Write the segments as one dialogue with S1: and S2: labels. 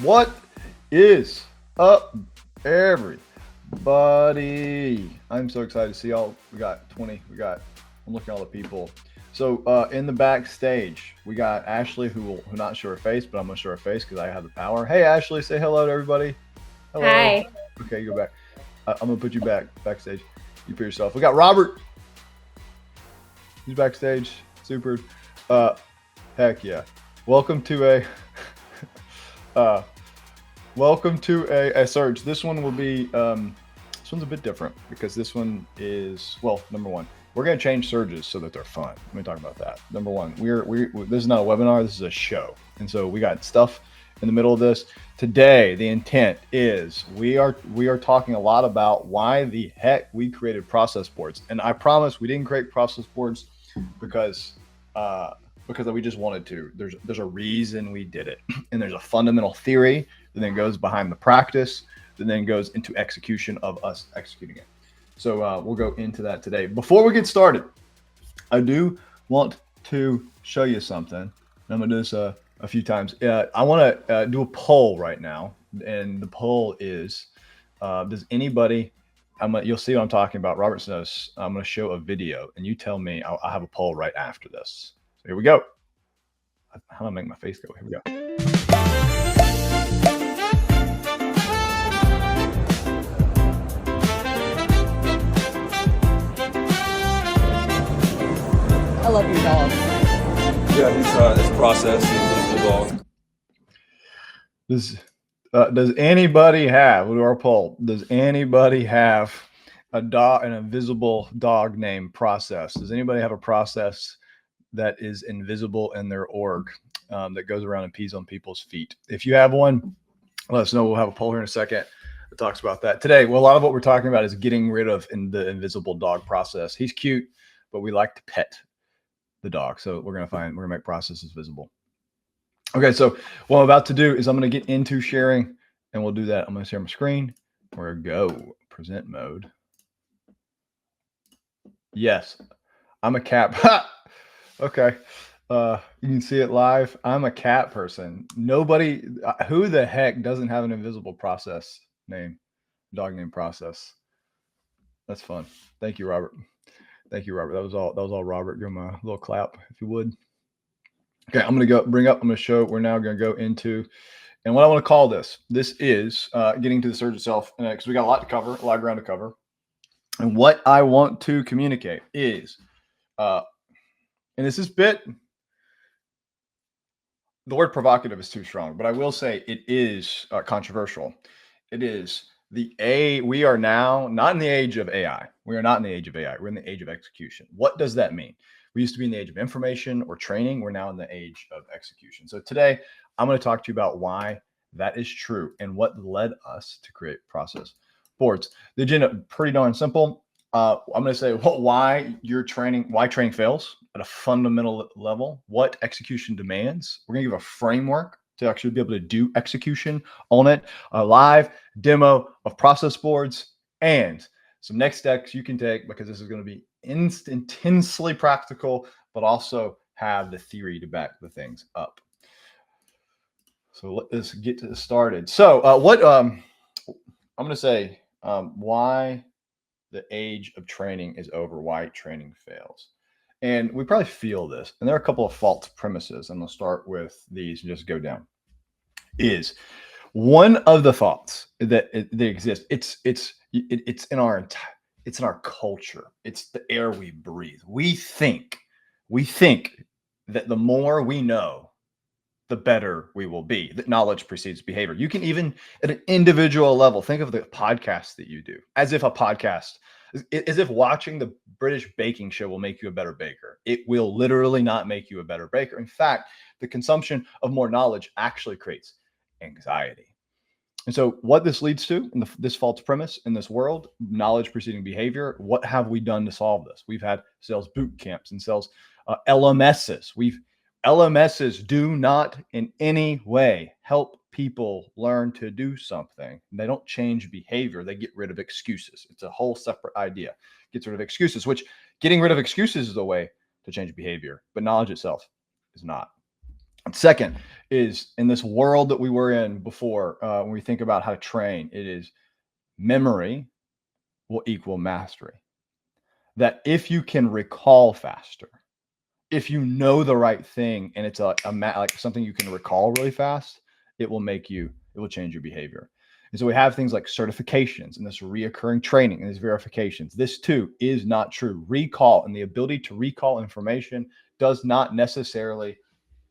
S1: What is up, everybody? I'm so excited to see y'all. We got 20. I'm looking at all the people. So in the backstage, we got Ashley, who not show her face, but I'm gonna show her face because I have the power. Hey, Ashley, say hello to everybody. Hello.
S2: Hi.
S1: Okay, you go back. I'm gonna put you backstage. You put yourself. We got Robert. He's backstage. Super. Heck yeah. Welcome to a search. This one will be this one's a bit different because this one is, well, number one, we're going to change surges so that they're fun. Let me talk about that. Number one, this is not a webinar, this is a show. And so we got stuff in the middle of this. Today, the intent is we are talking a lot about why the heck we created process boards. And I promise we didn't create process boards because we just wanted to. There's a reason we did it. And there's a fundamental theory that then goes behind the practice, that then goes into execution of us executing it. So we'll go into that today. Before we get started, I do want to show you something. I'm gonna do this a few times. I want to do a poll right now, and the poll is: does anybody? You'll see what I'm talking about. Robert says I'm going to show a video, and you tell me. I'll have a poll right after this. So here we go. How do I make my face go? Here we go.
S2: I love your dog.
S3: Yeah, it's processed. He's the dog.
S1: Does anybody have? We'll do our poll. Does anybody have an invisible dog named Process? Does anybody have a process that is invisible in their org that goes around and pees on people's feet? If you have one, let us know. We'll have a poll here in a second that talks about that today. Well, a lot of what we're talking about is getting rid of the invisible dog Process. He's cute, but we like to pet the dog. So we're gonna make processes visible. Okay, so what I'm about to do is I'm gonna get into sharing, and we'll do that. I'm gonna share my screen. We're gonna go present mode. Yes, I'm a cat. Okay, you can see it live. I'm a cat person. Nobody, who the heck doesn't have an invisible process name, dog name Process? That's fun. Thank you, Robert. Thank you, Robert. That was all Robert. Give him a little clap if you would. Okay, I'm gonna show. We're now gonna go into, and what I want to call this is getting to the surge itself, because we got a lot to cover, a lot of ground to cover. And what I want to communicate is, and this is the word provocative is too strong, but I will say it is controversial. It is we are now not in the age of AI. We are not in the age of AI. We're in the age of execution. What does that mean? We used to be in the age of information or training. We're now in the age of execution. So today I'm going to talk to you about why that is true and what led us to create process boards. The agenda, pretty darn simple. I'm going to say why training fails at a fundamental level, what execution demands. We're going to give a framework to actually be able to do execution on it, a live demo of process boards, and some next steps you can take, because this is going to be intensely practical, but also have the theory to back the things up. So let's get started. So I'm going to say why the age of training is over, why training fails. And we probably feel this, and there are a couple of false premises. I'm going to start with these and just go down. Is one of the thoughts that exist. It's in our culture. It's the air we breathe. We think that the more we know, the better we will be. That knowledge precedes behavior. You can even at an individual level think of the podcast that you do as if watching the British baking show will make you a better baker. It will literally not make you a better baker. In fact, the consumption of more knowledge actually creates anxiety. And so what this leads to in this false premise in this world, knowledge preceding behavior, what have we done to solve this? We've had sales boot camps and sales LMSs. LMSs do not in any way help people learn to do something. They don't change behavior. They get rid of excuses. It's a whole separate idea. Gets rid of excuses, which getting rid of excuses is a way to change behavior, but knowledge itself is not. Second, is in this world that we were in before, when we think about how to train, it is memory will equal mastery. That if you can recall faster, if you know the right thing and it's like something you can recall really fast, it will change your behavior. And so we have things like certifications and this reoccurring training and these verifications. This too is not true. Recall and the ability to recall information does not necessarily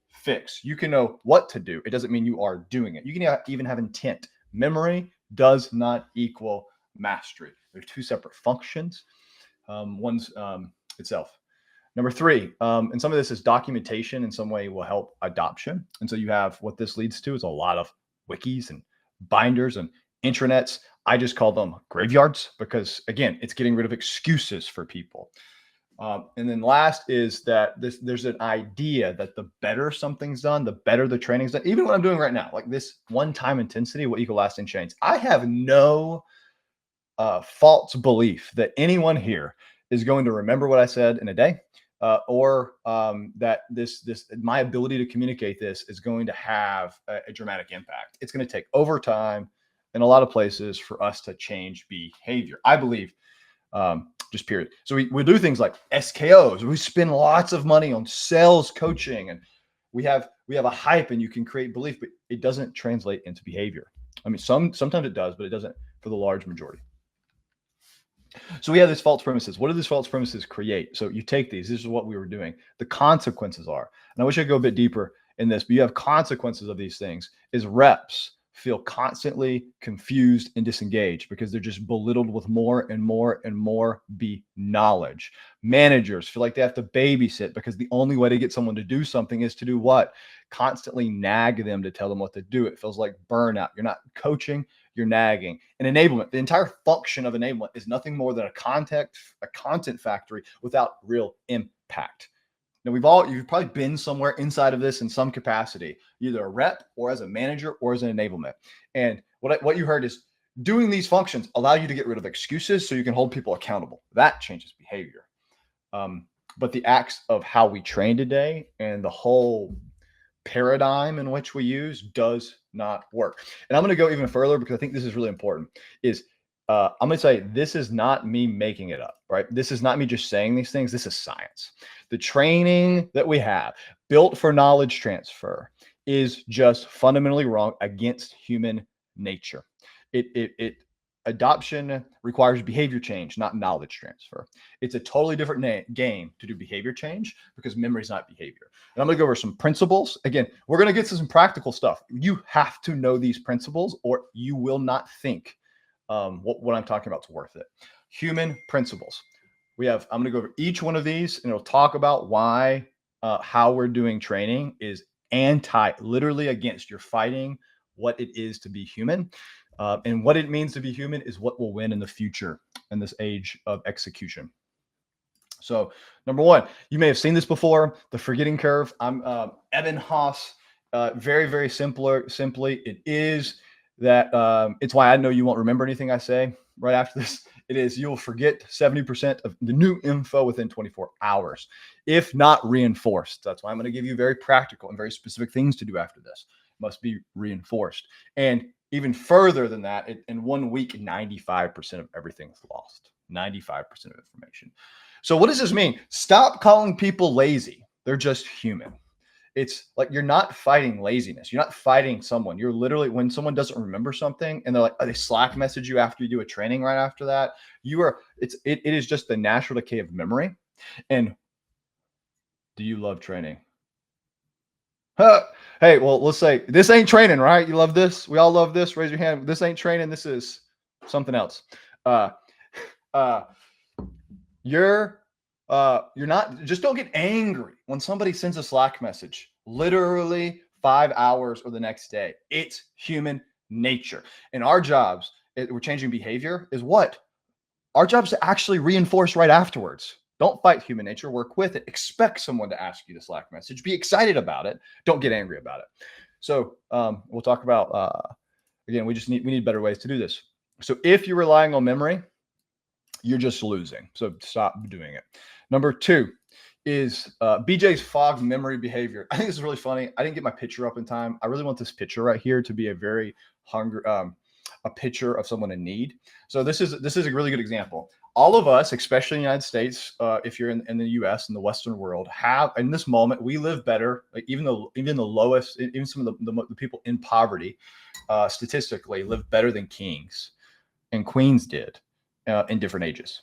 S1: fix. You can know what to do. It doesn't mean you are doing it. You can even have intent. Memory does not equal mastery. They're two separate functions. One's itself. Number three, and some of this is documentation in some way will help adoption. And so you have what this leads to is a lot of wikis and binders and intranets. I just call them graveyards because, again, it's getting rid of excuses for people. And then last is that there's an idea that the better something's done, the better the training's done. Even what I'm doing right now, like this one-time intensity will equal lasting change. I have no false belief that anyone here is going to remember what I said in a day, or that my ability to communicate this is going to have a dramatic impact. It's going to take overtime in a lot of places for us to change behavior, I believe. Just period. So we do things like SKOs. We spend lots of money on sales coaching, and we have a hype, and you can create belief, but it doesn't translate into behavior. I mean, sometimes it does, but it doesn't for the large majority. So we have these false premises. What do these false premises create? So you take these. This is what we were doing. The consequences are, and I wish I could go a bit deeper in this, but you have consequences of these things. Is reps feel constantly confused and disengaged because they're just belittled with more and more and more knowledge. Managers feel like they have to babysit because the only way to get someone to do something is to do what? Constantly nag them to tell them what to do. It feels like burnout. You're not coaching, you're nagging. And enablement, the entire function of enablement is nothing more than a content factory without real impact. Now, you've probably been somewhere inside of this in some capacity, either a rep or as a manager or as an enablement. And what you heard is doing these functions allow you to get rid of excuses so you can hold people accountable. That changes behavior. But the acts of how we train today and the whole paradigm in which we use does not work. And I'm going to go even further because I think this is really important. I'm going to say this is not me making it up, right? This is not me just saying these things. This is science. The training that we have built for knowledge transfer is just fundamentally wrong against human nature. Adoption requires behavior change, not knowledge transfer. It's a totally different game to do behavior change because memory is not behavior. And I'm going to go over some principles. Again, we're going to get to some practical stuff. You have to know these principles or you will not think what I'm talking about is worth it. Human principles. I'm going to go over each one of these and it'll talk about why, how we're doing training is literally against. You're fighting what it is to be human. And what it means to be human is what will win in the future in this age of execution. So number one, you may have seen this before, the forgetting curve. I'm Ebbinghaus. Very, very simply, it is that it's why I know you won't remember anything I say right after this. It is you'll forget 70% of the new info within 24 hours, if not reinforced. That's why I'm going to give you very practical and very specific things to do after this. It must be reinforced. And even further than that, in 1 week, 95% of everything is lost. 95% of information. So what does this mean? Stop calling people lazy. They're just human. It's like you're not fighting laziness. You're not fighting someone. You're literally, when someone doesn't remember something and they're like, they Slack message you after you do a training right after that, it is just the natural decay of memory. And do you love training? Hey, well, let's say this ain't training, right? You love this? We all love this. Raise your hand. This ain't training. This is something else. You're not, just don't get angry when somebody sends a Slack message, literally 5 hours or the next day. It's human nature. And our jobs, we're changing behavior, is what? Our job is to actually reinforce right afterwards. Don't fight human nature, work with it. Expect someone to ask you the Slack message. Be excited about it. Don't get angry about it. So we'll talk about, again, we need better ways to do this. So if you're relying on memory, you're just losing. So stop doing it. Number two is BJ's fog memory behavior. I think this is really funny. I didn't get my picture up in time. I really want this picture right here to be a very a picture of someone in need. So this is a really good example. All of us, especially in the United States, if you're in the US and the Western world, have in this moment we live better. Like even the lowest, even some of the people in poverty, statistically live better than kings and queens did in different ages,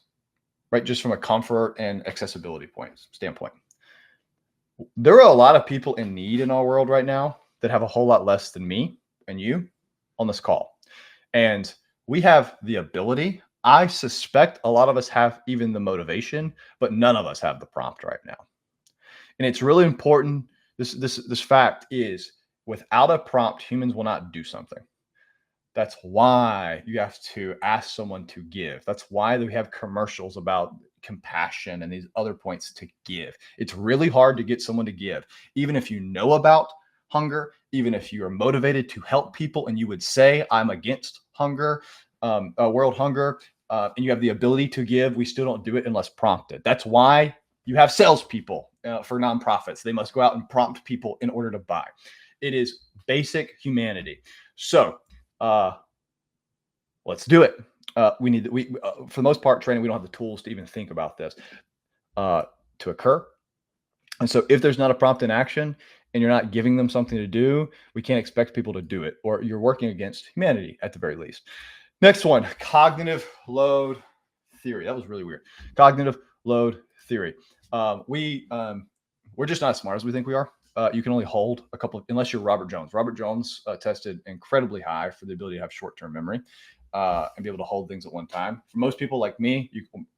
S1: right? Just from a comfort and accessibility standpoint. There are a lot of people in need in our world right now that have a whole lot less than me and you on this call. And we have the ability. I suspect a lot of us have even the motivation, but none of us have the prompt right now. And it's really important. This fact is without a prompt, humans will not do something. That's why you have to ask someone to give. That's why we have commercials about compassion and these other points to give. It's really hard to get someone to give, even if you know about hunger, even if you are motivated to help people and you would say, I'm against hunger, world hunger, and you have the ability to give, we still don't do it unless prompted. That's why you have salespeople for nonprofits. They must go out and prompt people in order to buy. It is basic humanity. So let's do it. We for the most part, training, we don't have the tools to even think about this to occur. And so if there's not a prompt in action and you're not giving them something to do, we can't expect people to do it, or you're working against humanity at the very least. Next one, cognitive load theory. That was really weird. Cognitive load theory. We're just not as smart as we think we are. You can only hold a couple unless you're Robert Jones. Robert Jones tested incredibly high for the ability to have short-term memory and be able to hold things at one time. For most people like me,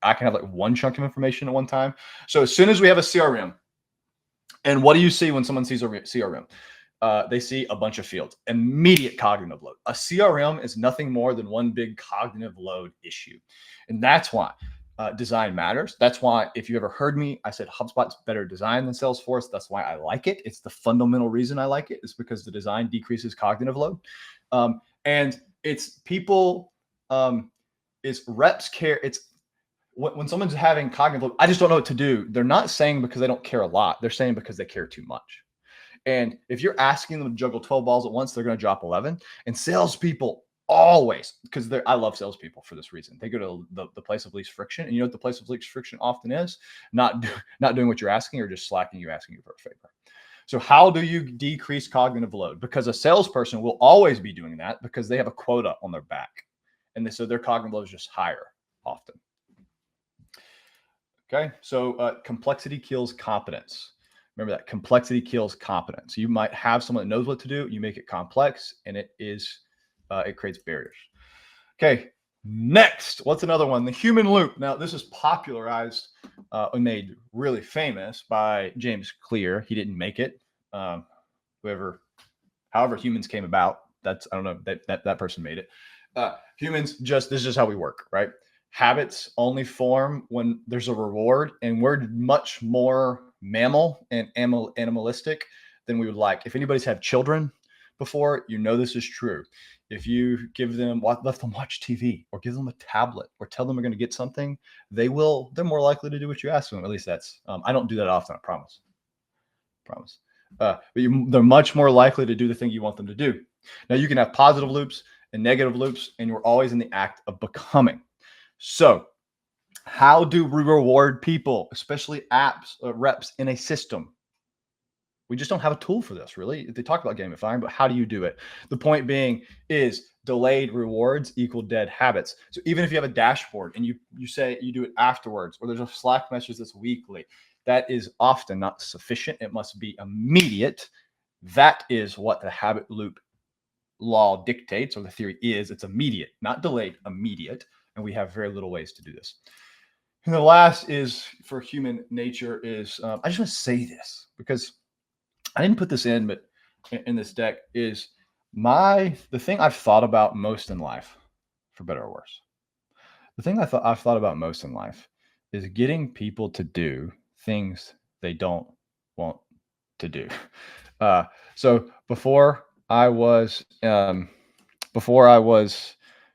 S1: I can have like one chunk of information at one time. So as soon as we have a CRM, and what do you see when someone sees a CRM? They see a bunch of fields. Immediate cognitive load. A CRM is nothing more than one big cognitive load issue. And that's why design matters. That's why, if you ever heard me, I said HubSpot's better design than Salesforce. That's why I like it. It's the fundamental reason I like it. Is because the design decreases cognitive load. And it's people, it's reps care. It's when someone's having cognitive load, I just don't know what to do. They're not saying because they don't care a lot. They're saying because they care too much. And if you're asking them to juggle 12 balls at once, they're going to drop 11. And salespeople always, because I love salespeople for this reason. They go to the place of least friction. And you know what the place of least friction often is? Not doing what you're asking, or just slacking you asking you for a favor. So how do you decrease cognitive load? Because a salesperson will always be doing that because they have a quota on their back. And so their cognitive load is just higher often. Okay, so complexity kills competence. Remember that complexity kills competence. You might have someone that knows what to do. You make it complex, and it creates barriers. Okay, next, what's another one? The human loop. Now, this is popularized and made really famous by James Clear. He didn't make it. However humans came about. I don't know, that person made it. Humans this is just how we work, right? Habits only form when there's a reward, and we're much more mammal and animalistic than we would like. If anybody's had children before, you know this is true. If you give them, let them watch TV, or give them a tablet, or tell them they're going to get something, they're more likely to do what you ask them. At least that's, I don't do that often, I promise. But they're much more likely to do the thing you want them to do. Now, you can have positive loops and negative loops, and you're always in the act of becoming. So how do we reward people, especially reps in a system? We just don't have a tool for this, really. They talk about gamifying, but how do you do it? The point being is delayed rewards equal dead habits. So even if you have a dashboard and you say you do it afterwards, or there's a Slack message that's weekly, that is often not sufficient. It must be immediate. That is what the habit loop law dictates, or the theory is. It's immediate, not delayed, immediate. And we have very little ways to do this. And the last is for human nature is, I just want to say this because I didn't put this in, but in this deck is the thing I've thought about most in life, for better or worse. The thing I've thought about most in life is getting people to do things they don't want to do. So before I was doing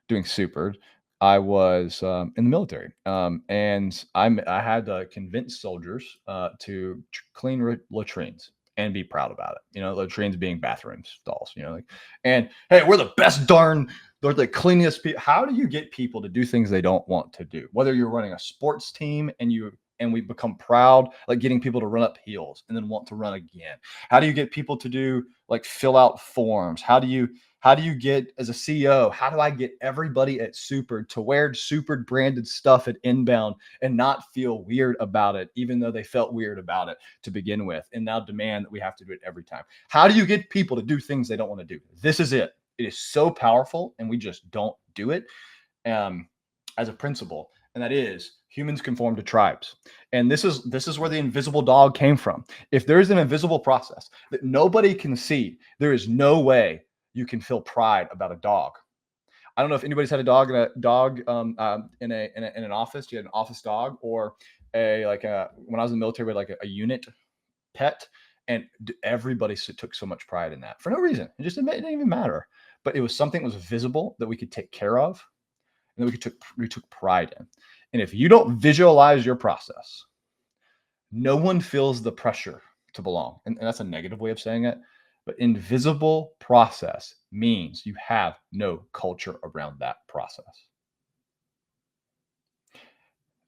S1: Supered, I was in the military, and I had to convince soldiers to clean latrines and be proud about it. You know, latrines being bathroom stalls. You know, like, and hey, we're the best darn. They're the cleanest people. How do you get people to do things they don't want to do? Whether you're running a sports team and we become proud, like getting people to run up hills and then want to run again. How do you get people to do like fill out forms? How do you get, as a CEO, how do I get everybody at Super to wear Super branded stuff at inbound and not feel weird about it, even though they felt weird about it to begin with, and now demand that we have to do it every time? How do you get people to do things they don't want to do? This is it. It is so powerful, and we just don't do it as a principle, and that is humans conform to tribes. And this is where the invisible dog came from. If there is an invisible process that nobody can see, there is no way you can feel pride about a dog. I don't know if anybody's had a dog in an office. You had an office dog, or when I was in the military, we had like a unit pet, and everybody took so much pride in that for no reason. It didn't even matter. But it was something that was visible that we could take care of, and that we took pride in. And if you don't visualize your process, no one feels the pressure to belong. And that's a negative way of saying it. But invisible process means you have no culture around that process.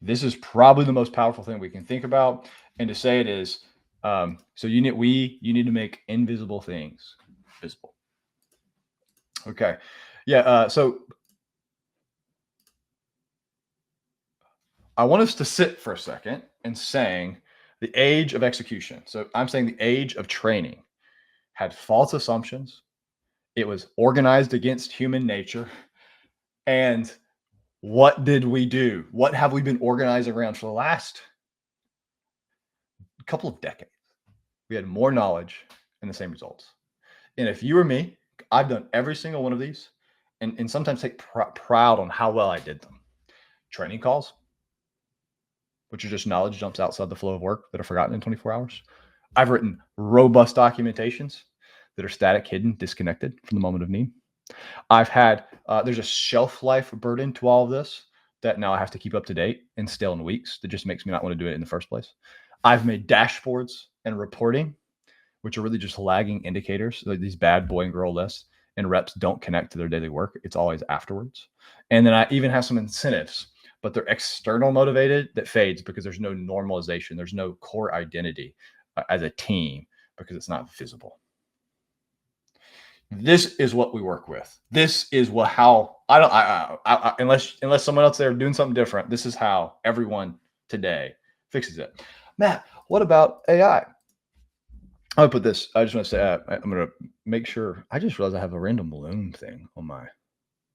S1: This is probably the most powerful thing we can think about. And to say it is, so you need to make invisible things visible. Okay. Yeah. So I want us to sit for a second and saying the age of execution. So I'm saying the age of training had false assumptions. It was organized against human nature. And what did we do? What have we been organizing around for the last couple of decades? We had more knowledge and the same results. And if you were me, I've done every single one of these, and sometimes take proud on how well I did them. Training calls, which are just knowledge jumps outside the flow of work that are forgotten in 24 hours. I've written robust documentations that are static, hidden, disconnected from the moment of need. I've had, there's a shelf life burden to all of this that now I have to keep up to date and stale in weeks. That just makes me not want to do it in the first place. I've made dashboards and reporting, which are really just lagging indicators, like these bad boy and girl lists, and reps don't connect to their daily work. It's always afterwards. And then I even have some incentives, but they're external motivated that fades because there's no normalization. There's no core identity as a team because it's not visible. This is what we work with. This is unless someone else there doing something different, this is how everyone today fixes it. Matt, what about AI? I'm gonna put this. I just want to say I'm gonna make sure. I just realized I have a random balloon thing on my.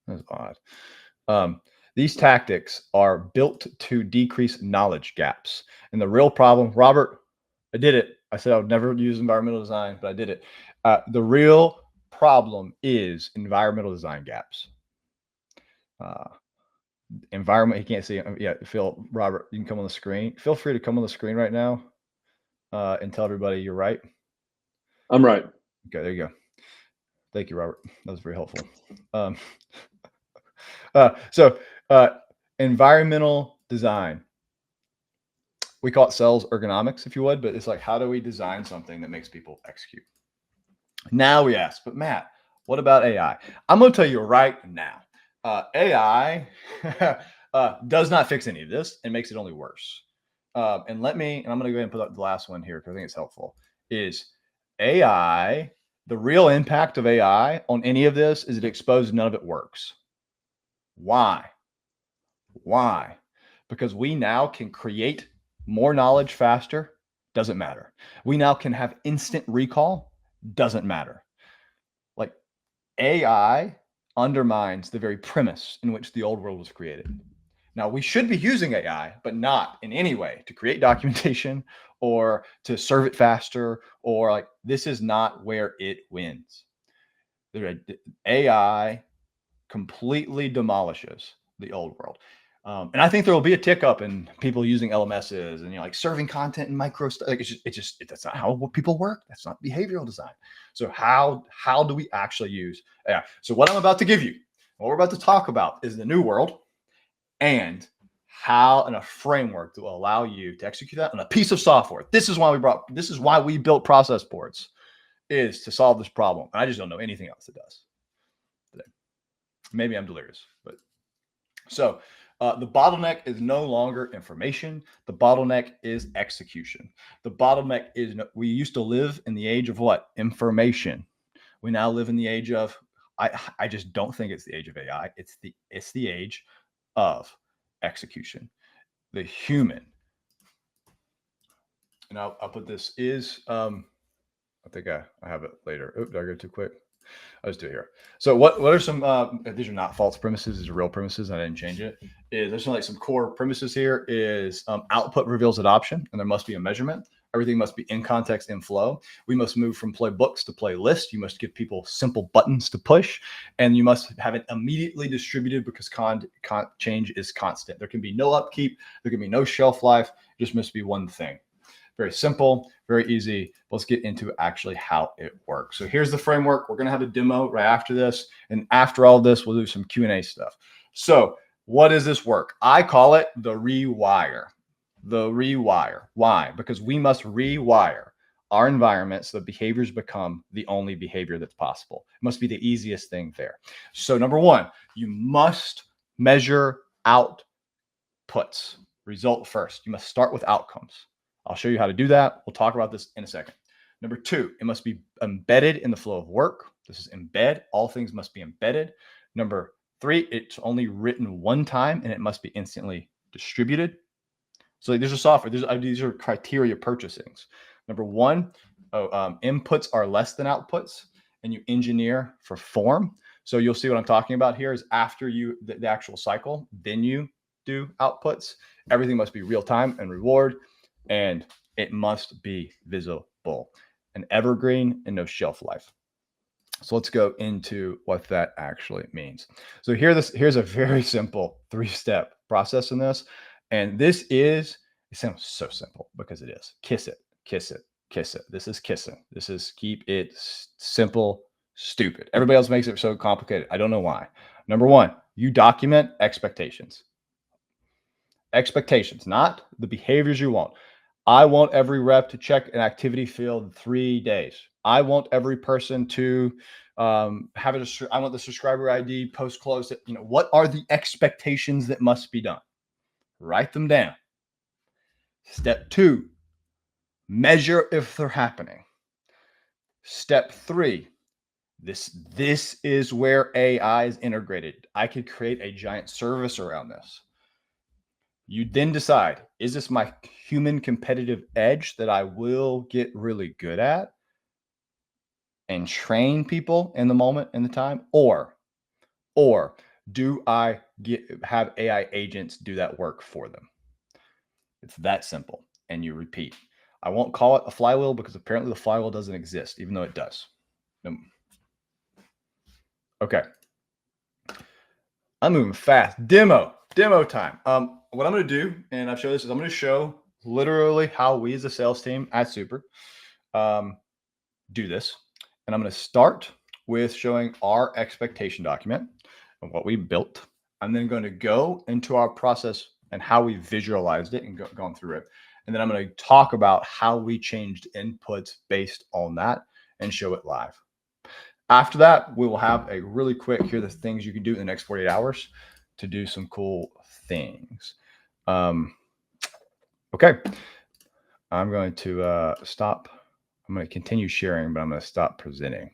S1: That's odd. These tactics are built to decrease knowledge gaps. And the real problem, Robert, I did it. I said I would never use environmental design, but I did it. The real problem is environmental design gaps. Environment, he can't see it. Yeah, Phil, Robert, you can come on the screen. Feel free to come on the screen right now and tell everybody you're right.
S3: I'm right.
S1: Okay, there you go. Thank you, Robert. That was very helpful. Environmental design. We call it sales ergonomics, if you would, but it's like, how do we design something that makes people execute? Now we ask, but Matt, what about AI? I'm going to tell you right now, AI does not fix any of this and makes it only worse. And I'm going to go ahead and put up the last one here because I think it's helpful, is AI, the real impact of AI on any of this is it exposed none of it works. Why? Because we now can create more knowledge faster. Doesn't matter. We now can have instant recall. Doesn't matter. Like, AI undermines the very premise in which the old world was created. Now, we should be using AI, but not in any way to create documentation or to serve it faster, or like, this is not where it wins. AI completely demolishes the old world. And I think there will be a tick up in people using LMSs and, like, serving content in micro stuff. Like, that's not how people work. That's not behavioral design. So how do we actually use AI? So what I'm about to give you, what we're about to talk about, is the new world. and how and a framework that will allow you to execute that on a piece of software. This is why we built process boards, is to solve this problem. And I just don't know anything else that does today. Maybe I'm delirious, but so the bottleneck is no longer information. The bottleneck is execution. The bottleneck is, we used to live in the age of what? Information. We now live in the age of, I just don't think it's the age of AI. It's the age of execution. The human. And I'll put this is, I think I have it later. Oops, did I go too quick? I'll just do it here. So what are some, these are not false premises, these are real premises. I didn't change it. There's like some core premises here is output reveals adoption, and there must be a measurement. Everything must be in context, in flow. We must move from playbooks to playlist. You must give people simple buttons to push, and you must have it immediately distributed because change is constant. There can be no upkeep. There can be no shelf life. It just must be one thing. Very simple, very easy. Let's get into actually how it works. So here's the framework. We're going to have a demo right after this. And after all this, we'll do some Q&A stuff. So what does this work? I call it the rewire. The rewire. Why? Because we must rewire our environment so that behaviors become the only behavior that's possible. It must be the easiest thing there. So number one, you must measure outputs. Result first. You must start with outcomes. I'll show you how to do that. We'll talk about this in a second. Number two, it must be embedded in the flow of work. This is embed. All things must be embedded. Number three, it's only written one time and it must be instantly distributed. So there's a software. These are criteria purchasings. Number one, inputs are less than outputs, and you engineer for form. So you'll see what I'm talking about here is after the actual cycle, then you do outputs. Everything must be real time and reward, and it must be visible, an evergreen and no shelf life. So let's go into what that actually means. So here's a very simple 3-step process in this. And it sounds so simple because it is. Kiss it, kiss it, kiss it. This is kissing. This is keep it simple, stupid. Everybody else makes it so complicated. I don't know why. Number one, you document expectations. Expectations, not the behaviors you want. I want every rep to check an activity field in 3 days. I want every person to I want the subscriber ID post close. What are the expectations that must be done? Write them down. Step 2, measure if they're happening. Step 3, this is where AI is integrated. I could create a giant service around this. You then decide, is this my human competitive edge that I will get really good at and train people in the moment, in the time, or do I have AI agents do that work for them? It's that simple. And you repeat. I won't call it a flywheel because apparently the flywheel doesn't exist, even though it does. Okay. I'm moving fast. Demo time. What I'm going to do, and I've shown this, is I'm going to show literally how we as a sales team at Super do this. And I'm going to start with showing our expectation document of what we built. I'm then going to go into our process and how we visualized it and gone through it. And then I'm going to talk about how we changed inputs based on that and show it live. After that, we will have a really quick, here are the things you can do in the next 48 hours to do some cool things. Okay. I'm going to stop. I'm going to continue sharing, but I'm going to stop presenting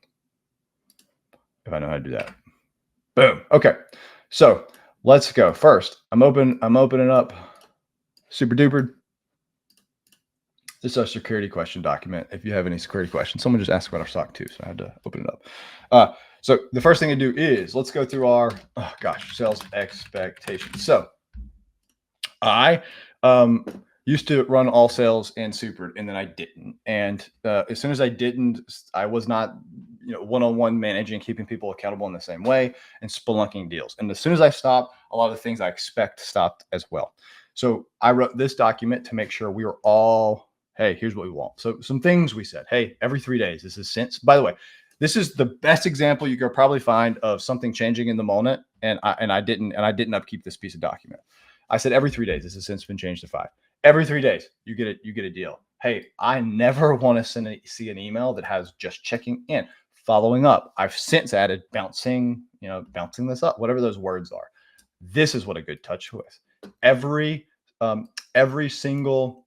S1: if I know how to do that. Boom. Okay. So let's go. First, I'm opening up Super Duper. This is our security question document. If you have any security questions, someone just asked about our SOC too, so I had to open it up. So the first thing to do is let's go through our sales expectations. So I used to run all sales in Super, and then I didn't. And as soon as I didn't, I was not one-on-one managing, keeping people accountable in the same way, and spelunking deals. And as soon as I stopped, a lot of the things I expect stopped as well. So I wrote this document to make sure we were all, hey, here's what we want. So some things we said, hey, every 3 days, this is sense. By the way, This is the best example you could probably find of something changing in the moment. And I didn't upkeep this piece of document. I said every 3 days. This has since been changed to 5. Every 3 days, you get a deal. Hey, I never want to see an email that has just checking in, following up. I've since added bouncing this up, whatever those words are. This is what a good touch was. Every single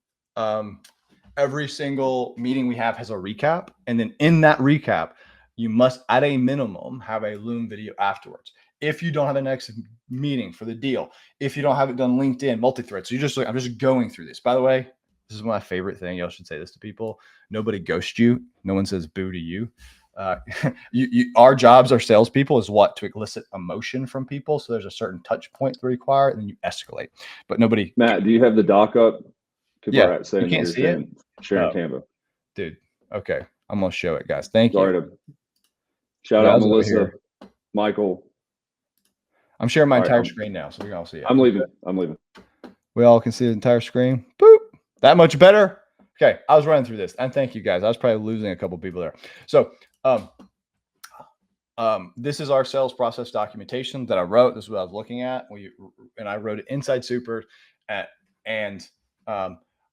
S1: meeting we have has a recap, and then in that recap, you must, at a minimum, have a Loom video afterwards. If you don't have a next meeting for the deal, if you don't have it done LinkedIn, multi-thread. So I'm just going through this. By the way, this is my favorite thing. Y'all should say this to people. Nobody ghosts you. No one says boo to you. Our jobs, our salespeople, is what? To elicit emotion from people. So there's a certain touch point to require, and then you escalate. But nobody.
S3: Matt, do you have the doc up? People
S1: Yeah,
S3: are saying
S1: you can't see it.
S3: Sharing Canva.
S1: Dude, okay. I'm going to show it, guys. Thank you.
S3: Sorry to shout out Melissa, Michael.
S1: I'm sharing my entire screen now, so we can all see it.
S3: I'm leaving.
S1: We all can see the entire screen. Boop. That much better? Okay, I was running through this. And thank you, guys. I was probably losing a couple people there. So this is our sales process documentation that I wrote. This is what I was looking at. I wrote it inside Super.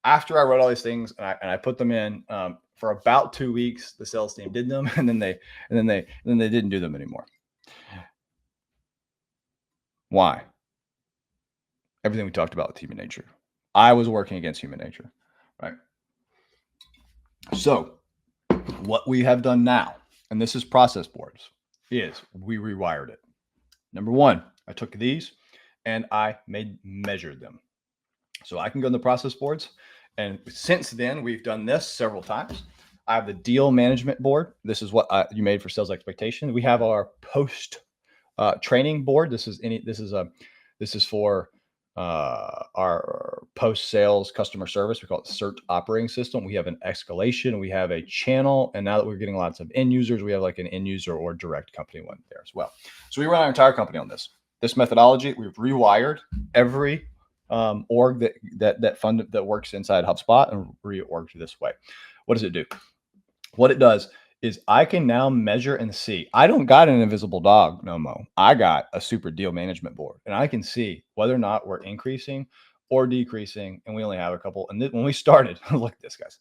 S1: After I wrote all these things and I put them in for about 2 weeks, the sales team did them, and then they didn't do them anymore. Why? Everything we talked about with human nature. I was working against human nature, right? So what we have done now, and this is process boards, is we rewired it. Number one, I took these and I measured them. So I can go in the process boards. And since then, we've done this several times. I have the deal management board. This is what you made for sales expectation. We have our post training board. This is for our post sales customer service. We call it CERT operating system. We have an escalation. We have a channel. And now that we're getting lots of end users, we have like an end user or direct company one there as well. So we run our entire company on this methodology. We've rewired every org that works inside HubSpot and reorged this way. What does it do? What it does is I can now measure and see. I don't got an invisible dog no more. I got a super deal management board, and I can see whether or not we're increasing or decreasing. And we only have a couple. And when we started, look at this, guys.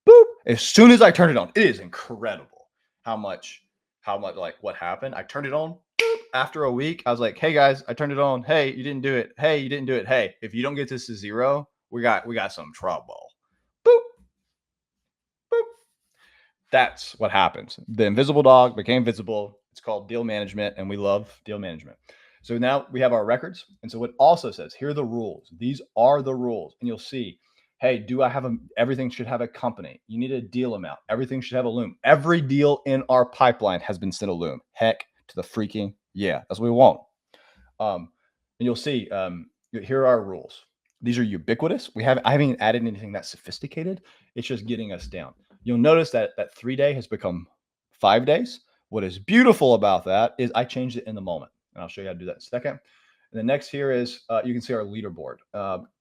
S1: Boop. As soon as I turned it on, it is incredible how much like what happened. I turned it on. Boop. After a week, I was like, hey guys, I turned it on. Hey, you didn't do it. Hey, you didn't do it. Hey, if you don't get this to 0, we got some trouble. Boop. Boop. That's what happens. The invisible dog became visible. It's called deal management, and we love deal management. So now we have our records. And so it also says, here are the rules. These are the rules. And you'll see, hey, everything should have a company. You need a deal amount. Everything should have a Loom. Every deal in our pipeline has been sent a Loom. Heck to the freaking yeah. That's what we want. And you'll see, here are our rules. These are ubiquitous. I haven't added anything that sophisticated. It's just getting us down. You'll notice that 3 day has become 5 days. What is beautiful about that is I changed it in the moment, and I'll show you how to do that in a second. And the next here is you can see our leaderboard.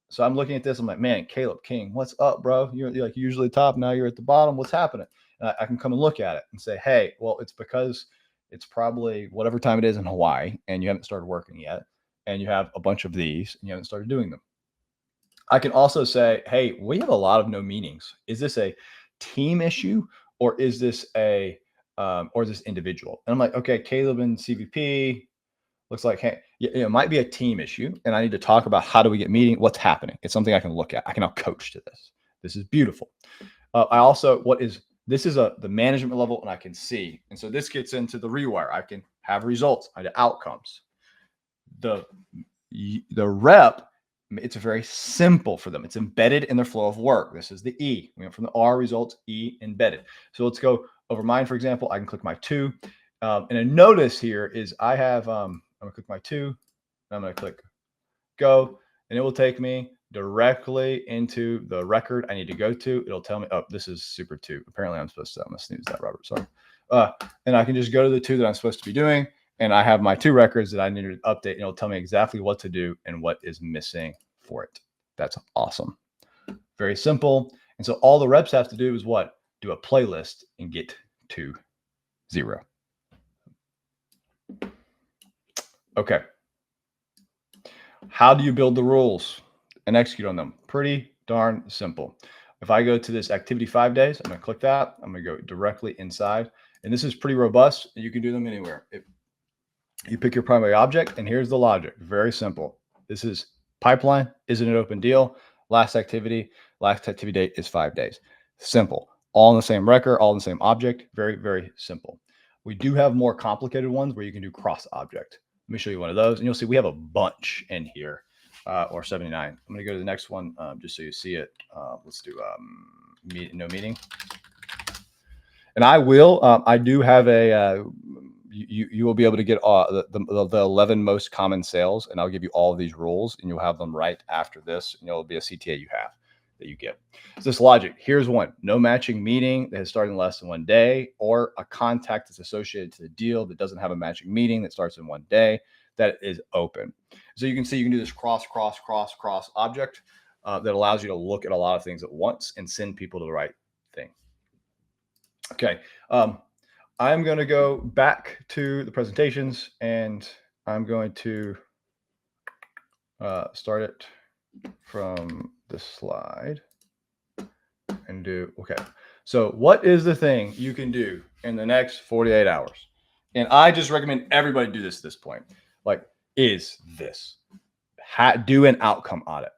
S1: So I'm looking at this. I'm like, man, Caleb King, what's up, bro? You're like usually top. Now you're at the bottom. What's happening? And I can come and look at it and say, hey, well, it's because it's probably whatever time it is in Hawaii, and you haven't started working yet, and you have a bunch of these, and you haven't started doing them. I can also say, hey, we have a lot of no meetings. Is this a team issue, or is this individual? And I'm like, okay, Caleb and CVP looks like, hey, it might be a team issue, and I need to talk about how do we get meeting, what's happening. It's something I can look at. I can now coach to this. This is beautiful. This is the management level, and I can see. And so this gets into the rewire. I can have results, I have outcomes. The rep, it's very simple for them. It's embedded in their flow of work. This is the E. We went from the R results, E embedded. So let's go over mine, for example. I can click my 2. And a notice here is I have, I'm going to click my 2. And I'm going to click go, and it will take me directly into the record I need to go to. It'll tell me, oh, this is Super 2. Apparently I'm going to snooze that, Robert. Sorry. And I can just go to the 2 that I'm supposed to be doing. And I have my 2 records that I need to update, and it'll tell me exactly what to do and what is missing for it. That's awesome. Very simple. And so all the reps have to do is what? Do a playlist and get to 0. Okay. How do you build the rules and execute on them? Pretty darn simple. If I go to this activity 5 days, I'm going to click that. I'm going to go directly inside. And this is pretty robust. You can do them anywhere. You pick your primary object, and here's the logic. Very simple. This is pipeline. Isn't it open deal? Last activity date is 5 days. Simple. All in the same record, all in the same object. Very, very simple. We do have more complicated ones where you can do cross object. Let me show you one of those, and you'll see we have a bunch in here, or 79. I'm going to go to the next one just so you see it. Let's do no meeting. And I will. I do have a. You will be able to get the 11 most common sales, and I'll give you all of these rules, and you'll have them right after this, and it'll be a CTA you have that you get. So this logic, here's one: no matching meeting that has started in less than 1 day, or a contact that's associated to the deal that doesn't have a matching meeting that starts in 1 day that is open. So you can see you can do this cross object that allows you to look at a lot of things at once and send people to the right thing. Okay. I'm going to go back to the presentations, and I'm going to start it from this slide and do, okay. So what is the thing you can do in the next 48 hours? And I just recommend everybody do this at this point. Like, is this. Do an outcome audit.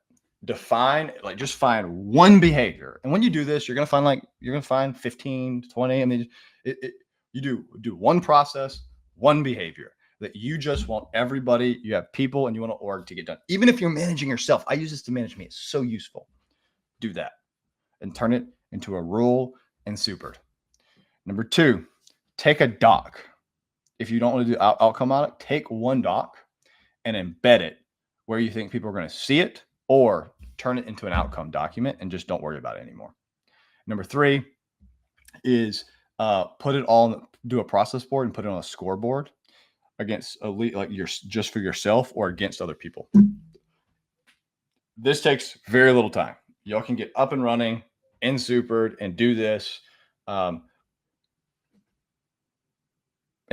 S1: Define, like, just find one behavior. And when you do this, you're going to find 15 to 20. I mean, you do one process, one behavior that you just want everybody, you have people and you want to org to get done. Even if you're managing yourself, I use this to manage me. It's so useful. Do that and turn it into a rule and supered. Number 2, take a doc. If you don't want to do outcome audit, take one doc and embed it where you think people are going to see it, or turn it into an outcome document and just don't worry about it anymore. Number 3 is put it all, do a process board and put it on a scoreboard against just for yourself or against other people. This takes very little time. Y'all can get up and running in Supered and do this in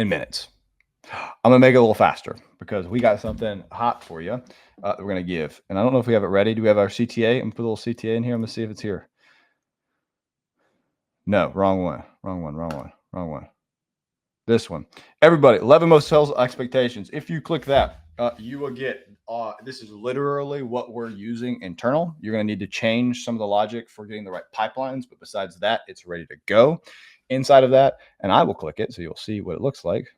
S1: minutes. I'm going to make it a little faster because we got something hot for you that we're going to give. And I don't know if we have it ready. Do we have our CTA? I'm going to put a little CTA in here. I'm going to see if it's here. No, wrong one. This one. Everybody, 11 most sales expectations. If you click that, you will get, this is literally what we're using internal. You're going to need to change some of the logic for getting the right pipelines. But besides that, it's ready to go inside of that. And I will click it so you'll see what it looks like.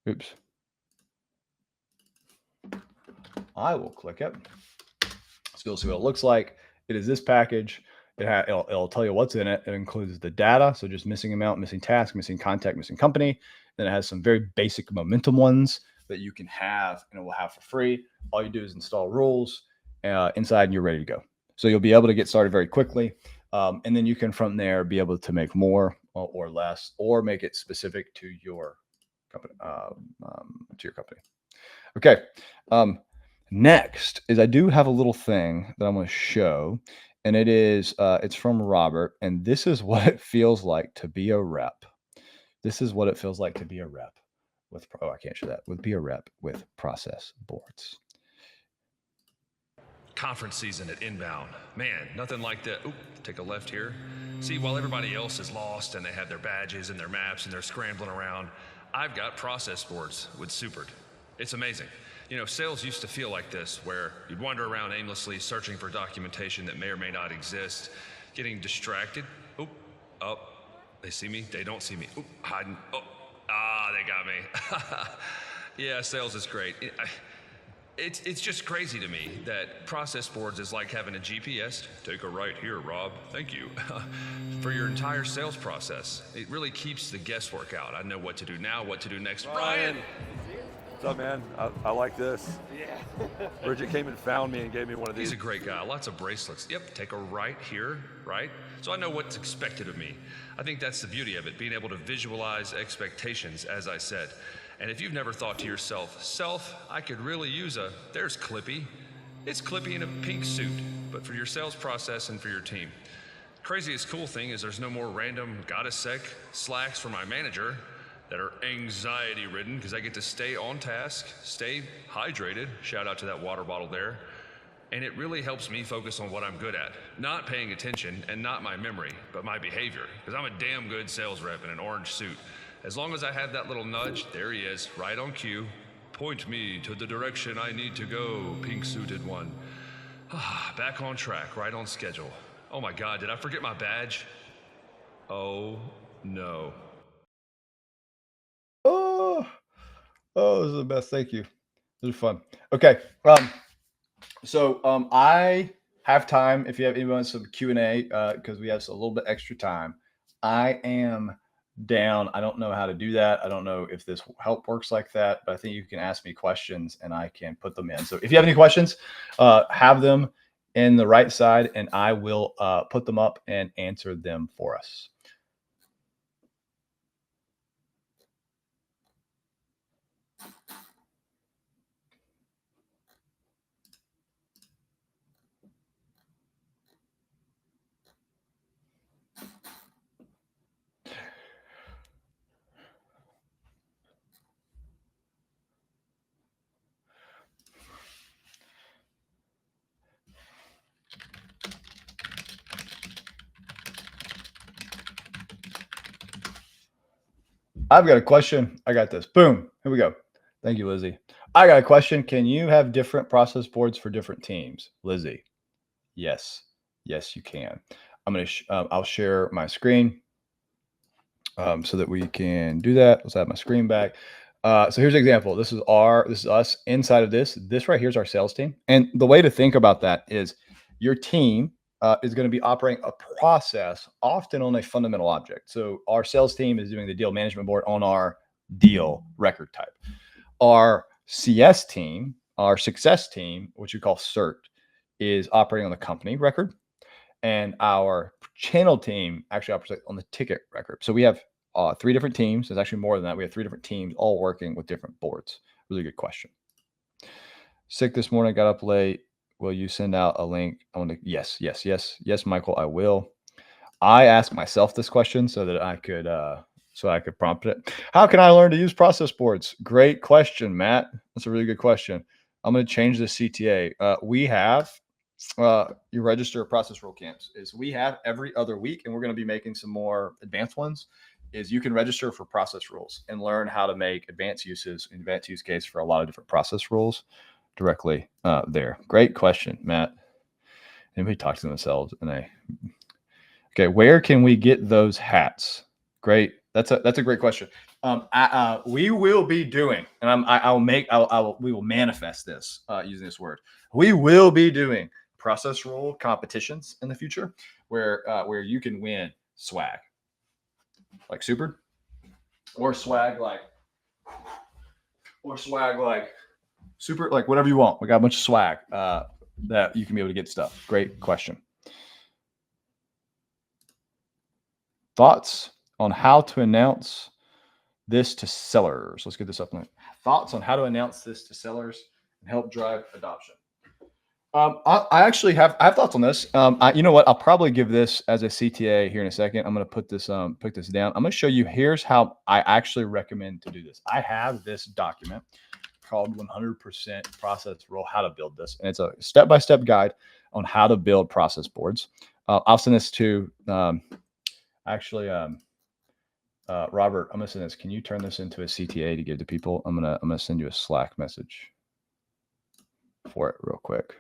S1: Oops. I will click it. So you'll see what it looks like. It is this package. It'll tell you what's in it. It includes the data. So just missing amount, missing task, missing contact, missing company. Then it has some very basic momentum ones that you can have and it will have for free. All you do is install rules inside and you're ready to go. So you'll be able to get started very quickly. And then you can from there be able to make more or less, or make it specific to your company. Okay. Next is I do have a little thing that I'm going to show. And it is, it's from Robert, and this is what it feels like to be a rep. This is what it feels like to be a rep with, I can't show that, be a rep with process boards.
S4: Conference season at Inbound. Man, nothing like that. Oop, take a left here. See, while everybody else is lost and they have their badges and their maps and they're scrambling around, I've got process boards with Supered. It's amazing. You know, sales used to feel like this, where you'd wander around aimlessly searching for documentation that may or may not exist, getting distracted. Oop, oh, they see me, they don't see me. Oop, hiding, oh, they got me. Yeah, sales is great. It's just crazy to me that process boards is like having a GPS. Take a right here, Rob, thank you. For your entire sales process. It really keeps the guesswork out. I know what to do now, what to do next. Brian!
S5: What's up, man? I like this. Yeah. Bridget came and found me and gave me one of these.
S4: He's a great guy. Lots of bracelets. Yep, take a right here, right? So I know what's expected of me. I think that's the beauty of it, being able to visualize expectations, as I said. And if you've never thought to yourself, self, I could really use there's Clippy. It's Clippy in a pink suit, but for your sales process and for your team. Craziest cool thing is there's no more random gotta sec slacks for my manager that are anxiety ridden because I get to stay on task, stay hydrated, shout out to that water bottle there, and it really helps me focus on what I'm good at. Not paying attention and not my memory, but my behavior, because I'm a damn good sales rep in an orange suit. As long as I have that little nudge, there he is, right on cue. Point me to the direction I need to go, pink suited one. Back on track, right on schedule. Oh my God, did I forget my badge? Oh no.
S1: Oh, this is the best. Thank you. This is fun. Okay. So I have time if you have anyone some Q&A because we have a little bit extra time. I am down. I don't know how to do that. I don't know if this help works like that, but I think you can ask me questions and I can put them in. So if you have any questions, have them in the right side and I will put them up and answer them for us. I've got a question. I got this. Boom. Here we go. Thank you, Lizzie. I got a question. Can you have different process boards for different teams? Lizzie. Yes. Yes, you can. I'm going to, I'll share my screen so that we can do that. Let's have my screen back. So here's an example. This is us inside of this. This right here is our sales team. And the way to think about that is your team is going to be operating a process often on a fundamental object. So our sales team is doing the deal management board on our deal record type. Our CS team, our success team, which we call CERT, is operating on the company record. And our channel team actually operates on the ticket record. So we have 3 different teams. There's actually more than that. We have 3 different teams all working with different boards. Really good question. Sick this morning, got up late. Will you send out a link? I want to, yes, Michael, I will. I asked myself this question so that I could prompt it. How can I learn to use process boards? Great question, Matt. That's a really good question. I'm going to change the CTA. We have you register process rule camps is we have every other week, and we're going to be making some more advanced ones. Is you can register for process rules and learn how to make advanced use case for a lot of different process rules directly there. Great question, Matt. Anybody talk to themselves okay, where can we get those hats? Great. That's a great question. We will be doing, and we will manifest this using this word. We will be doing process rule competitions in the future where you can win swag like Super or swag like Super, like whatever you want. We got a bunch of swag that you can be able to get stuff. Great question. Thoughts on how to announce this to sellers? Let's get this up. Thoughts on how to announce this to sellers and help drive adoption. I actually have thoughts on this. You know what? I'll probably give this as a CTA here in a second. I'm going to put this down. I'm going to show you. Here's how I actually recommend to do this. I have this document called 100% Process Rule, how to build this. And it's a step-by-step guide on how to build process boards. I'll send this to Robert. I'm going to send this. Can you turn this into a CTA to give to people? I'm going to send you a Slack message for it real quick.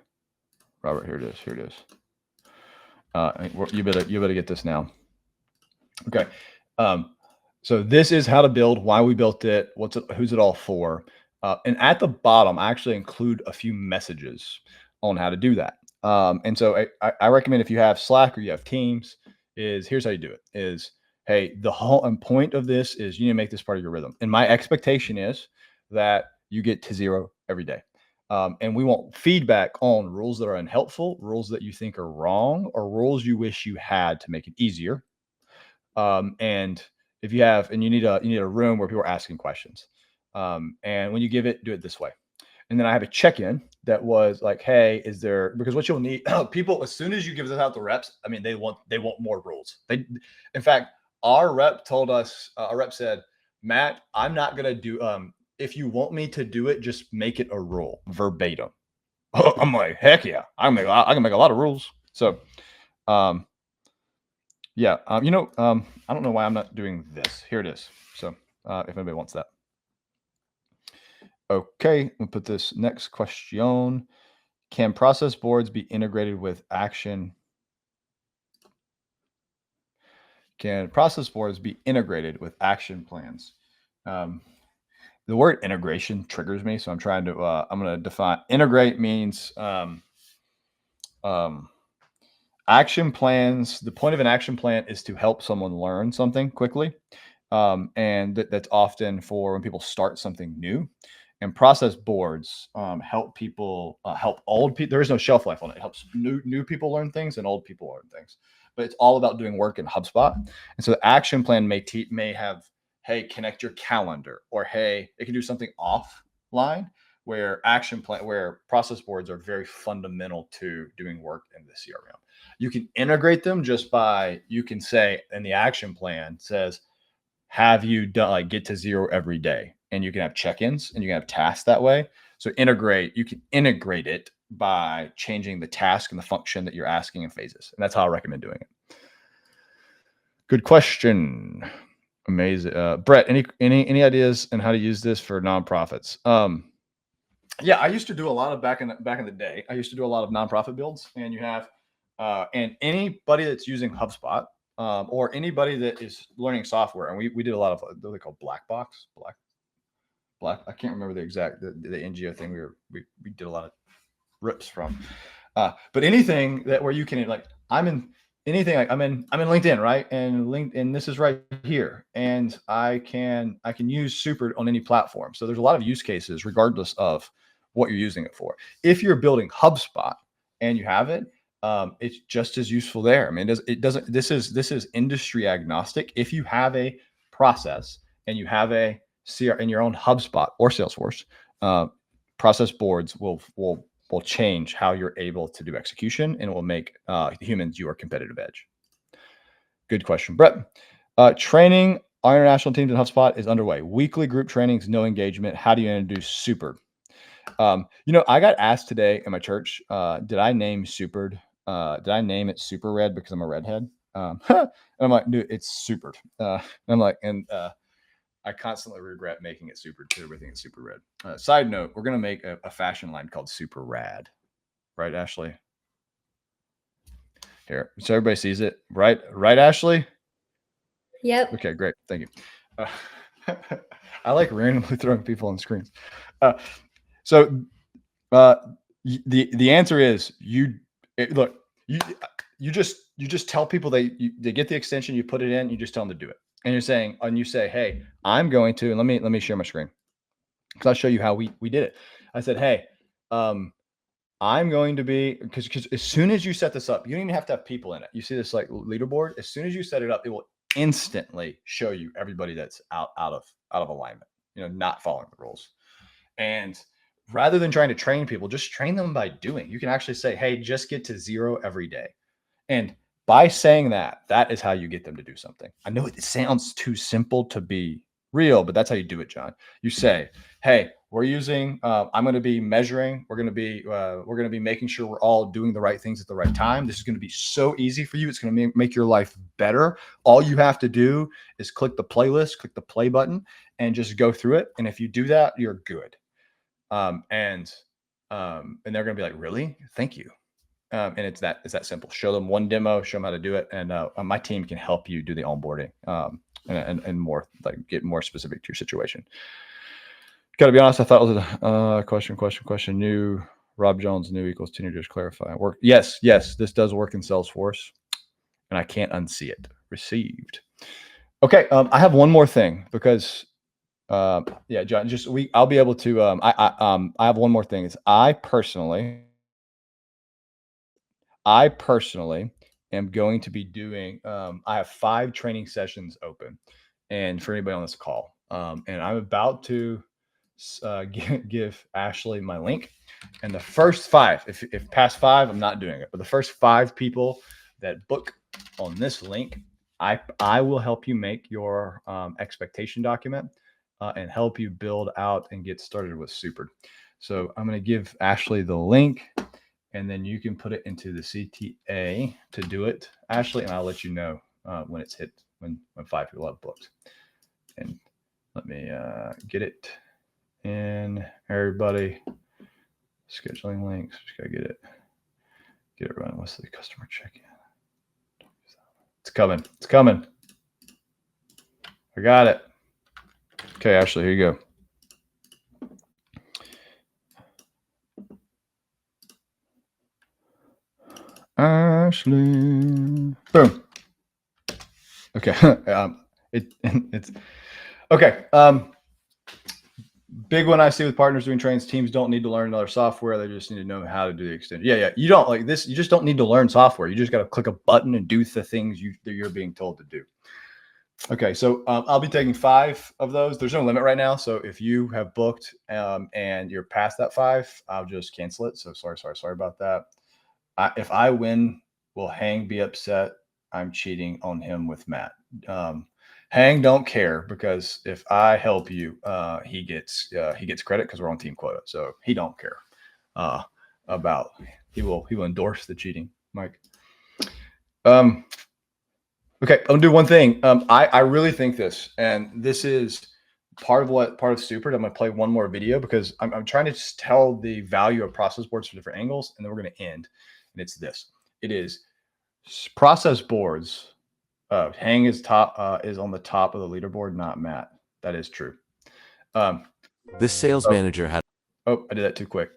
S1: Robert, here it is. You better get this now. Okay. So this is how to build, why we built it, who's it all for. And at the bottom, I actually include a few messages on how to do that. And so I recommend if you have Slack or you have Teams, here's how you do it is, hey, the whole point of this is you need to make this part of your rhythm. And my expectation is that you get to 0 every day. And we want feedback on rules that are unhelpful, rules that you think are wrong, or rules you wish you had to make it easier. And if you have, and you need a room where people are asking questions. And when you give it, do it this way. And then I have a check-in that was like, hey, is there, because what you'll need, people, as soon as you give out the reps, I mean, they want more rules. In fact, our rep told us, our rep said, Matt, I'm not going to do, if you want me to do it, just make it a rule verbatim. I'm like, heck yeah, I can make a lot of rules. So, yeah, I don't know why I'm not doing this. Here it is. So, if anybody wants that. Okay, we'll put this next question. Can process boards be integrated with action? Can process boards be integrated with action plans? The word integration triggers me, so I'm trying to. I'm going to define. Integrate means action plans. The point of an action plan is to help someone learn something quickly, and that's often for when people start something new. And process boards help people, help old people. There is no shelf life on it. It helps new people learn things and old people learn things. But it's all about doing work in HubSpot. And so the action plan may have, hey, connect your calendar, or hey, it can do something offline. Where process boards are very fundamental to doing work in the CRM. You can integrate them just by, you can say in the action plan says, have you done, like, get to 0 every day? And you can have check-ins and you can have tasks that way. So you can integrate it by changing the task and the function that you're asking in phases. And that's how I recommend doing it. Good question. Amazing. Brett, any ideas on how to use this for nonprofits? Yeah, I used to do a lot of back in the day. I used to do a lot of nonprofit builds, and you have, and anybody that's using HubSpot, or anybody that is learning software, and we did a lot of what they call black. I can't remember the exact the NGO thing. We did a lot of rips from, but anything that where you can, like, I'm in LinkedIn, right? And this is right here, and I can use Super on any platform. So there's a lot of use cases regardless of what you're using it for. If you're building HubSpot and you have it, it's just as useful there. I mean, this is industry agnostic. If you have a process and you have a CR in your own HubSpot or Salesforce, process boards will change how you're able to do execution, and it will make humans your competitive edge. Good question, Brett. Training our international teams in HubSpot is underway. Weekly group trainings, no engagement. How do you introduce Super? I got asked today in my church, did I name Supered? Did I name it Super Red because I'm a redhead? And I'm like, dude, it's Supered. I constantly regret making it Super to everything is Super Red. Side note, we're going to make a fashion line called Super Rad. Right, Ashley? Here, so everybody sees it. Right, Ashley?
S6: Yep.
S1: Okay, great. Thank you. I like randomly throwing people on screens. So the answer is you just tell people they get the extension, you put it in, you just tell them to do it. And you say, hey, I'm going to, and let me share my screen because I'll show you how we did it. I said, hey, I'm going to be, because as soon as you set this up, you don't even have to have people in it. You see this like leaderboard. As soon as you set it up, it will instantly show you everybody that's out of alignment, not following the rules. And rather than trying to train people, just train them by doing. You can actually say, hey, just get to 0 every day. And by saying that is how you get them to do something. I know it sounds too simple to be real, but that's how you do it, John. You say, hey, we're using, I'm going to be measuring. We're going to be making sure we're all doing the right things at the right time. This is going to be so easy for you. It's going to make your life better. All you have to do is click the playlist, click the play button, and just go through it. And if you do that, you're good. And they're going to be like, really? Thank you. And it's that simple. Show them one demo, show them how to do it. And my team can help you do the onboarding and more, like, get more specific to your situation. Got to be honest, I thought it was a question. New Rob Jones, new equals teenagers clarify. Work. Yes, this does work in Salesforce, and I can't unsee it. Received. Okay, I have one more thing because John, I'll be able to. I have one more thing. Is I personally am going to be doing. I have 5 training sessions open, and for anybody on this call, and I'm about to give Ashley my link. And the first 5, if past 5, I'm not doing it. But the first 5 people that book on this link, I will help you make your expectation document and help you build out and get started with Supered. So I'm going to give Ashley the link, and then you can put it into the CTA to do it, Ashley, and I'll let you know when it's hit, when 5 people have booked. And let me get it in, everybody. Scheduling links. Just gotta get it running. What's the customer check-in? It's coming. It's coming. I got it. Okay, Ashley, here you go. Ashley. Boom. Okay. It's okay. Big one I see with partners doing trains, teams don't need to learn another software. They just need to know how to do the extension. Yeah. You don't like this. You just don't need to learn software. You just got to click a button and do the things that you're being told to do. Okay. So I'll be taking 5 of those. There's no limit right now. So if you have booked and you're past that 5, I'll just cancel it. So sorry about that. If I win, will Hang be upset? I'm cheating on him with Matt. Hang don't care, because if I help you, he gets credit because we're on team quota. So he don't care about, he will endorse the cheating, Mike. Okay, I'm gonna do one thing. I really think this, and this is part of Supered. I'm gonna play one more video because I'm trying to just tell the value of process boards from different angles, and then we're gonna end. And it's this. It is process boards. Hang is on the top of the leaderboard, not Matt. That is true.
S7: This sales manager had.
S1: Oh, I did that too quick.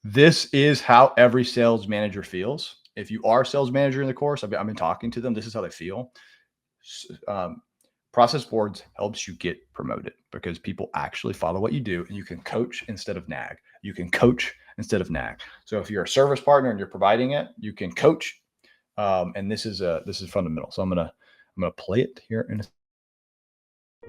S1: This is how every sales manager feels. If you are a sales manager in the course, I've been talking to them. This is how they feel. Process boards helps you get promoted because people actually follow what you do, and you can coach instead of nag. You can coach instead of nag. So if you're a service partner and you're providing it, you can coach. And this is fundamental. So I'm gonna play it here in a.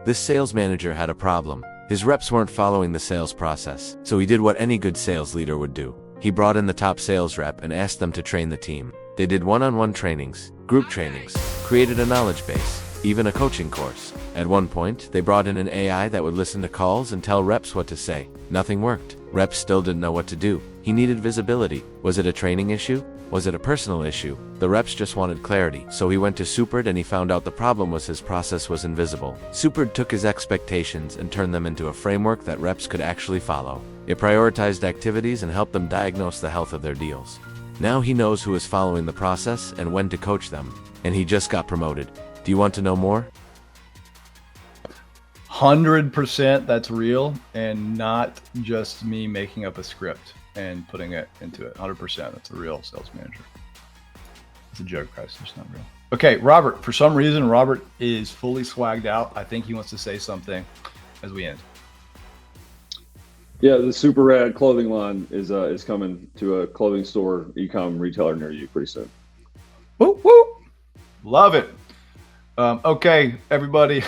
S7: This sales manager had a problem. His reps weren't following the sales process, so he did what any good sales leader would do. He brought in the top sales rep and asked them to train the team. They did one-on-one trainings, group trainings, created a knowledge base, even a coaching course. At one point, they brought in an AI that would listen to calls and tell reps what to say. Nothing worked. Reps still didn't know what to do. He needed visibility. Was it a training issue? Was it a personal issue? The reps just wanted clarity, so he went to Supered and he found out the problem was his process was invisible. Supered took his expectations and turned them into a framework that reps could actually follow. It prioritized activities and helped them diagnose the health of their deals. Now he knows who is following the process and when to coach them, and he just got promoted. Do you want to know more?
S1: 100% that's real, and not just me making up a script and putting it into it. 100%. That's a real sales manager. It's a joke, guys. It's not real. Okay, Robert. For some reason, Robert is fully swagged out. I think he wants to say something as we end.
S3: Yeah, the Super Rad clothing line is coming to a clothing store, e-com retailer near you pretty soon.
S1: Woo, woo. Love it. Okay, everybody.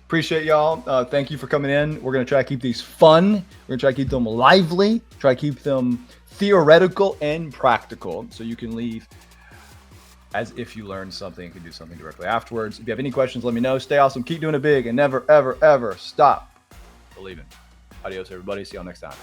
S1: Appreciate y'all. Thank you for coming in. We're going to try to keep these fun. We're going to try to keep them lively, try to keep them theoretical and practical, so you can leave as if you learned something and can do something directly afterwards. If you have any questions, let me know. Stay awesome. Keep doing it big and never, ever, ever stop believing. Adios, everybody. See y'all next time.